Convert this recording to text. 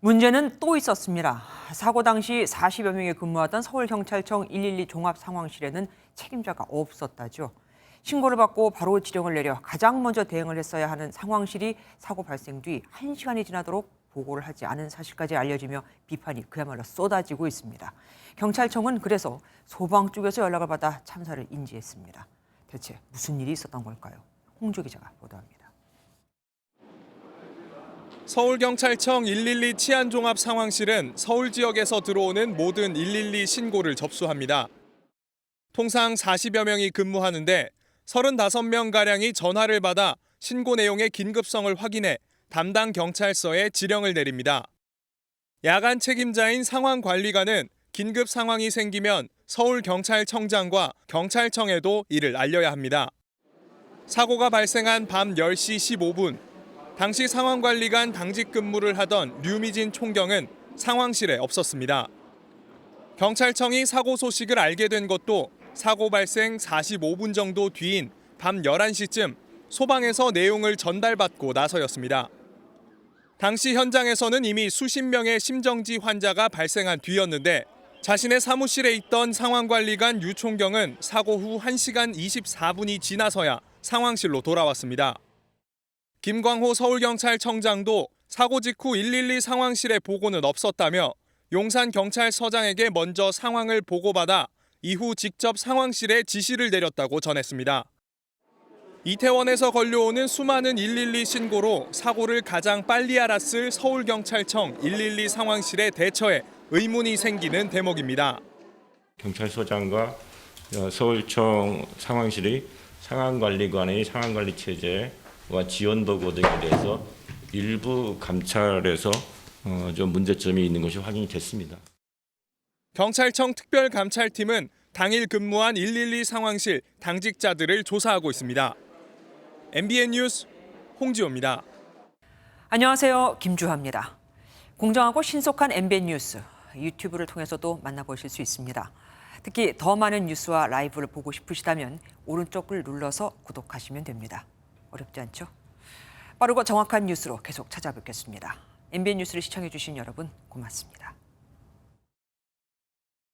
문제는 또 있었습니다. 사고 당시 40여 명이 근무하던 서울경찰청 112 종합상황실에는 책임자가 없었다죠. 신고를 받고 바로 지령을 내려 가장 먼저 대응을 했어야 하는 상황실이 사고 발생 뒤 1시간이 지나도록 보고를 하지 않은 사실까지 알려지며 비판이 그야말로 쏟아지고 있습니다. 경찰청은 그래서 소방 쪽에서 연락을 받아 참사를 인지했습니다. 대체 무슨 일이 있었던 걸까요? 홍조 기자가 보도합니다. 서울경찰청 112 치안종합상황실은 서울 지역에서 들어오는 모든 112 신고를 접수합니다. 통상 40여 명이 근무하는데 35명가량이 전화를 받아 신고 내용의 긴급성을 확인해 담당 경찰서에 지령을 내립니다. 야간 책임자인 상황관리관은 긴급 상황이 생기면 서울경찰청장과 경찰청에도 이를 알려야 합니다. 사고가 발생한 밤 10시 15분, 당시 상황관리관 당직 근무를 하던 류미진 총경은 상황실에 없었습니다. 경찰청이 사고 소식을 알게 된 것도 사고 발생 45분 정도 뒤인 밤 11시쯤 소방에서 내용을 전달받고 나서였습니다. 당시 현장에서는 이미 수십 명의 심정지 환자가 발생한 뒤였는데 자신의 사무실에 있던 상황관리관 유 총경은 사고 후 1시간 24분이 지나서야 상황실로 돌아왔습니다. 김광호 서울경찰청장도 사고 직후 112 상황실에 보고는 없었다며 용산경찰서장에게 먼저 상황을 보고받아 이후 직접 상황실에 지시를 내렸다고 전했습니다. 이태원에서 걸려오는 수많은 112 신고로 사고를 가장 빨리 알았을 서울경찰청 112 상황실의 대처에 의문이 생기는 대목입니다. 경찰서장과 서울청 상황실이 상황관리관의 상황관리 체제와 지원 도구 등에 대해서 일부 감찰에서 좀 문제점이 있는 것이 확인이 됐습니다. 경찰청 특별감찰팀은 당일 근무한 112 상황실 당직자들을 조사하고 있습니다. MBN 뉴스 홍지호입니다. 안녕하세요. 김주하입니다. 공정하고 신속한 MBN 뉴스, 유튜브를 통해서도 만나보실 수 있습니다. 특히 더 많은 뉴스와 라이브를 보고 싶으시다면 오른쪽을 눌러서 구독하시면 됩니다. 어렵지 않죠? 빠르고 정확한 뉴스로 계속 찾아뵙겠습니다. MBN 뉴스를 시청해주신 여러분 고맙습니다.